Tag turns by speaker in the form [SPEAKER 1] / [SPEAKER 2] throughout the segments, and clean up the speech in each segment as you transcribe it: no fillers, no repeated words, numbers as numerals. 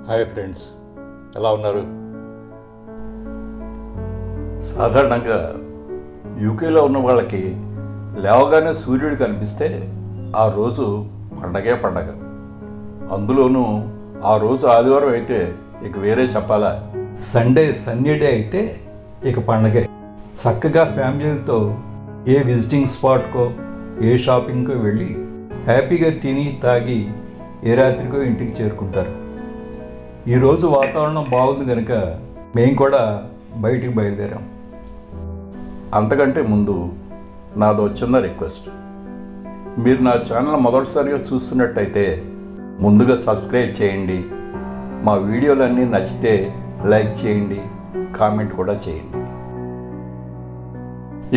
[SPEAKER 1] Hi friends, ఎలా ఉన్నారు?
[SPEAKER 2] సాధారణంగా యూకేలో ఉన్న వాళ్ళకి లేవగానే సూర్యుడు కనిపిస్తే ఆ రోజు పండగే పండగ. అందులోనూ ఆ రోజు ఆదివారం అయితే ఇక వేరే చెప్పాలా.
[SPEAKER 3] సండే సన్నీ డే అయితే ఇక పండగే. చక్కగా ఫ్యామిలీలతో ఏ విజిటింగ్ స్పాట్కో ఏ షాపింగ్కో వెళ్ళి హ్యాపీగా తిని తాగి ఏ రాత్రికో ఇంటికి చేరుకుంటారు. ఈరోజు వాతావరణం బాగుంది కనుక మేము కూడా బయటికి బయలుదేరాం.
[SPEAKER 2] అంతకంటే ముందు నాదో చిన్న రిక్వెస్ట్. మీరు నా ఛానల్ మొదటిసారిగా చూస్తున్నట్టయితే ముందుగా సబ్స్క్రైబ్ చేయండి. మా వీడియోలన్నీ నచ్చితే లైక్ చేయండి, కామెంట్ కూడా చేయండి.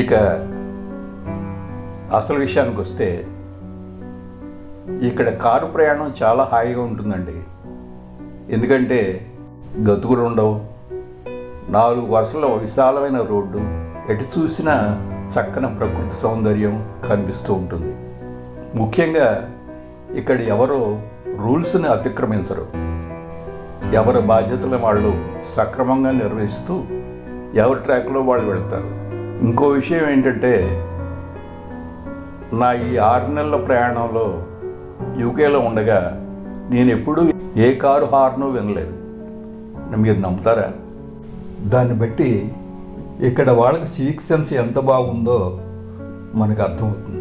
[SPEAKER 2] ఇక అసలు విషయానికి వస్తే, ఇక్కడ కారు ప్రయాణం చాలా హాయిగా ఉంటుందండి. ఎందుకంటే గతుకులు ఉండవు, 4 వరుసల విశాలమైన రోడ్డు, ఎటు చూసినా చక్కని ప్రకృతి సౌందర్యం కనిపిస్తూ ఉంటుంది. ముఖ్యంగా ఇక్కడ ఎవరో రూల్స్ని అతిక్రమించరు. ఎవరి బాధ్యతలు వాళ్ళు సక్రమంగా నిర్వహిస్తూ ఎవరి ట్రాక్లో వాళ్ళు వెళ్తారు. ఇంకో విషయం ఏంటంటే, నా ఈ 6 నెలల ప్రయాణంలో యూకేలో ఉండగా నేను ఎప్పుడూ ఏ కారు హార్ను వినలేదు. మీరు నమ్ముతారా?
[SPEAKER 3] దాన్ని బట్టి ఇక్కడ వాళ్ళకి సివిక్ సెన్స్ ఎంత బాగుందో మనకు అర్థమవుతుంది.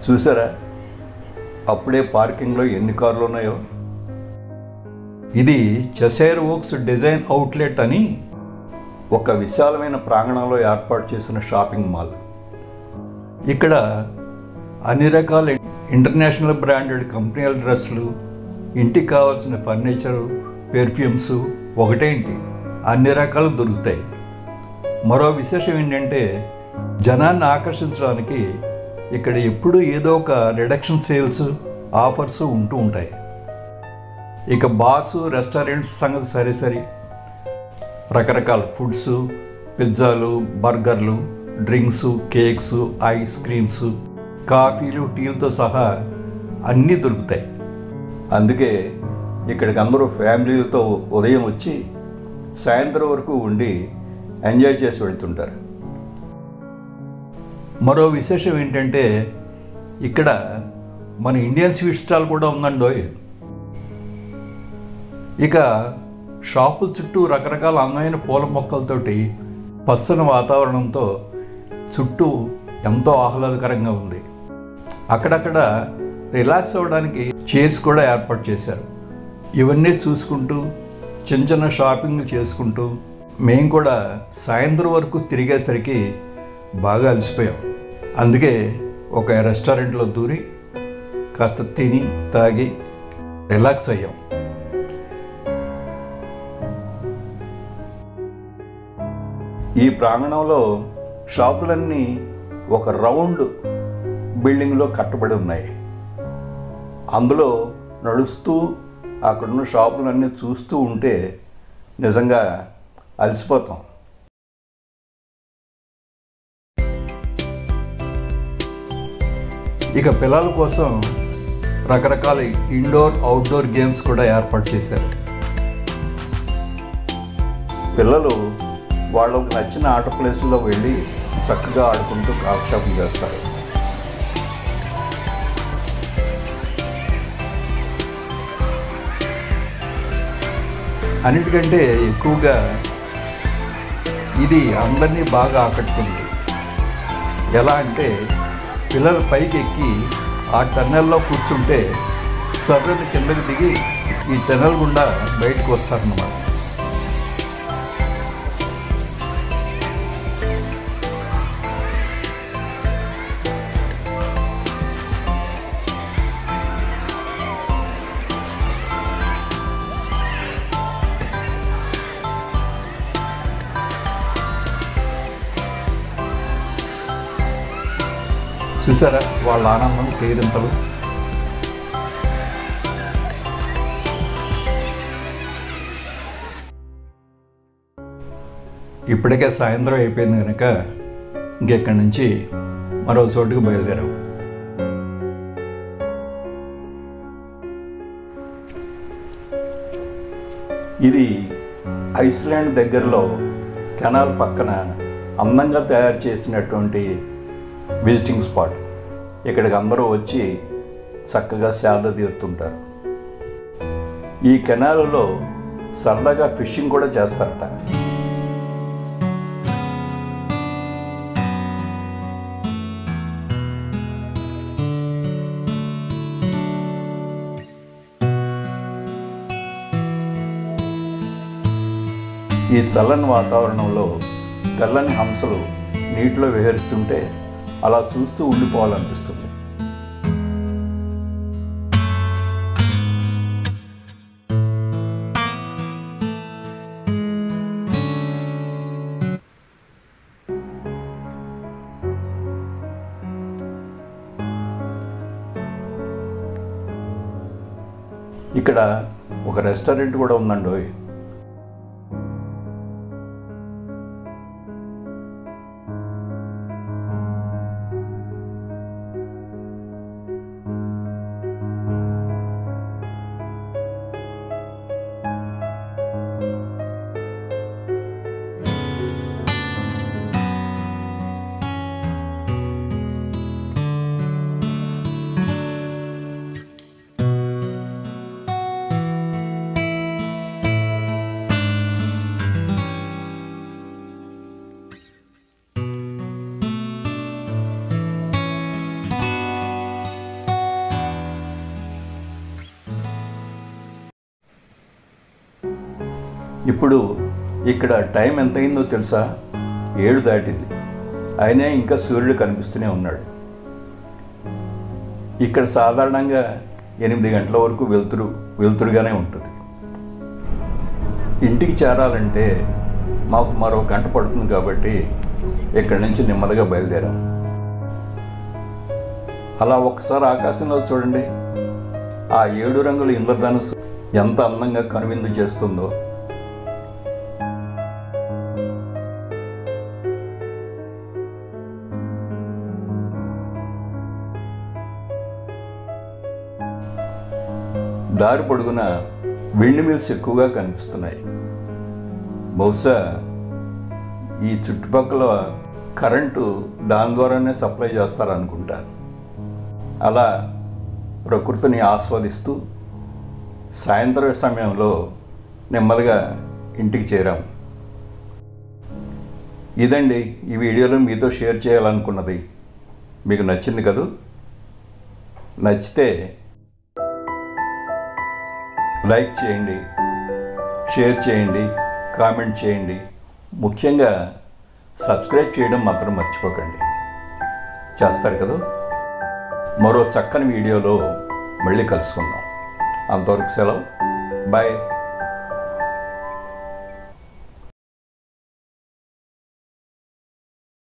[SPEAKER 2] చూసారా అప్పుడే పార్కింగ్లో ఎన్ని కార్లు ఉన్నాయో.
[SPEAKER 3] ఇది చెషైర్ ఓక్స్ డిజైన్ అవుట్లెట్ అని
[SPEAKER 2] ఒక విశాలమైన ప్రాంగణంలో ఏర్పాటు చేసిన షాపింగ్ మాల్.
[SPEAKER 3] ఇక్కడ అన్ని రకాల ఇంటర్నేషనల్ బ్రాండెడ్ కంపెనీల డ్రెస్సులు, ఇంటికి కావాల్సిన ఫర్నిచరు, పెర్ఫ్యూమ్స్ ఒకటేంటి అన్ని రకాలు దొరుకుతాయి. మరో విశేషం ఏంటంటే, జనాన్ని ఆకర్షించడానికి ఇక్కడ ఎప్పుడూ ఏదో ఒక రిడక్షన్ సేల్స్, ఆఫర్స్ ఉంటూ ఉంటాయి. ఇక బార్స్, రెస్టారెంట్స్ సంగతి సరే, రకరకాల ఫుడ్స్, పిజ్జాలు, బర్గర్లు, డ్రింక్స్, కేక్స్, ఐస్ క్రీమ్స్, కాఫీలు, టీలతో సహా అన్నీ దొరుకుతాయి.
[SPEAKER 2] అందుకే ఇక్కడికి అందరూ ఫ్యామిలీలతో ఉదయం వచ్చి సాయంత్రం వరకు ఉండి ఎంజాయ్ చేసి వెళ్తుంటారు.
[SPEAKER 3] మరో విశేషం ఏంటంటే, ఇక్కడ మన ఇండియన్ స్వీట్ స్టాల్ కూడా ఉందండోయ్. ఇక షాపుల చుట్టూ రకరకాల అందమైన పూల మొక్కలతోటి పచ్చని వాతావరణంతో చుట్టూ ఎంతో ఆహ్లాదకరంగా ఉంది. అక్కడక్కడ రిలాక్స్ అవ్వడానికి చైర్స్ కూడా ఏర్పాటు చేశారు. ఇవన్నీ చూసుకుంటూ చిన్న చిన్న షాపింగ్లు చేసుకుంటూ మేము కూడా సాయంత్రం వరకు తిరిగేసరికి బాగా అలసిపోయాం. అందుకే ఒక రెస్టారెంట్లో దూరి కాస్త తిని తాగి రిలాక్స్ అయ్యాం.
[SPEAKER 2] ఈ ప్రాంగణంలో షాపులన్నీ ఒక రౌండ్ బిల్డింగ్లో కట్టబడి ఉన్నాయి. అందులో నడుస్తూ అక్కడున్న షాపులన్నీ చూస్తూ ఉంటే నిజంగా అలసిపోతాం.
[SPEAKER 3] ఇక పిల్లల కోసం రకరకాల ఇండోర్, అవుట్డోర్ గేమ్స్ కూడా ఏర్పాటు చేశారు.
[SPEAKER 2] పిల్లలు వాళ్ళకు నచ్చిన ఆట ప్లేసుల్లో వెళ్ళి చక్కగా ఆడుకుంటూ కాలక్షేపం చేస్తారు.
[SPEAKER 3] అన్నిటికంటే ఎక్కువగా ఇది అందరినీ బాగా ఆకట్టుకుంది. ఎలా అంటే, పిల్లలు పైకి ఎక్కి ఆ టన్నెల్లో కూర్చుంటే సర్రని కిందకి దిగి ఈ టన్నెల్ గుండా బయటకు వస్తారన్నమాట. చూసారా వాళ్ళ ఆనందం కేరింతలు. ఇప్పటికే సాయంత్రం అయిపోయింది కనుక ఇంకెక్కడి నుంచి మరో చోటుకు బయలుదేరాం.
[SPEAKER 2] ఇది ఐస్లాండ్ దగ్గరలో కెనాల్ పక్కన అందంగా తయారు చేసినటువంటి విజిటింగ్ స్పాట్. ఇక్కడికి అందరూ వచ్చి చక్కగా సేద తీరుతుంటారు. ఈ కెనాల్లో సరదాగా ఫిషింగ్ కూడా చేస్తారట. ఈ చల్లని వాతావరణంలో తెల్లని హంసలు నీటిలో విహరిస్తుంటే అలా చూస్తూ ఉండిపోవాలనిపిస్తుంది. ఇక్కడ ఒక రెస్టారెంట్ కూడా ఉందండి. ఇప్పుడు ఇక్కడ టైం ఎంత అయిందో తెలుసా? 7 దాటింది. అయినా ఇంకా సూర్యుడు కనిపిస్తూనే ఉన్నాడు. ఇక్కడ సాధారణంగా 8 గంటల వరకు వెలుతురుగానే ఉంటుంది. ఇంటికి చేరాలంటే మాకు మరో గంట పడుతుంది కాబట్టి ఇక్కడి నుంచి నెమ్మదిగా బయలుదేరాం. అలా ఒకసారి ఆకాశంలో చూడండి. ఆ 7 రంగుల ఇంద్రధనుస్సు ఎంత అందంగా కనువిందు చేస్తుందో. దారి పొడుగున విండ్ మిల్స్ ఎక్కువగా కనిపిస్తున్నాయి. బహుశా ఈ చుట్టుపక్కల కరెంటు దాని ద్వారానే సప్లై చేస్తారనుకుంటారు. అలా ప్రకృతిని ఆస్వాదిస్తూ సాయంత్రం సమయంలో నెమ్మదిగా ఇంటికి చేరాము. ఇదండి ఈ వీడియోలో మీతో షేర్ చేయాలనుకున్నది. మీకు నచ్చింది కదూ? నచ్చితే లైక్ చేయండి, షేర్ చేయండి, కామెంట్ చేయండి. ముఖ్యంగా సబ్స్క్రైబ్ చేయడం మాత్రం మర్చిపోకండి. చేస్తారు కదా? మరో చక్కని వీడియోలో మళ్ళీ కలుసుకుందాం. అంతవరకు సెలవు. బాయ్.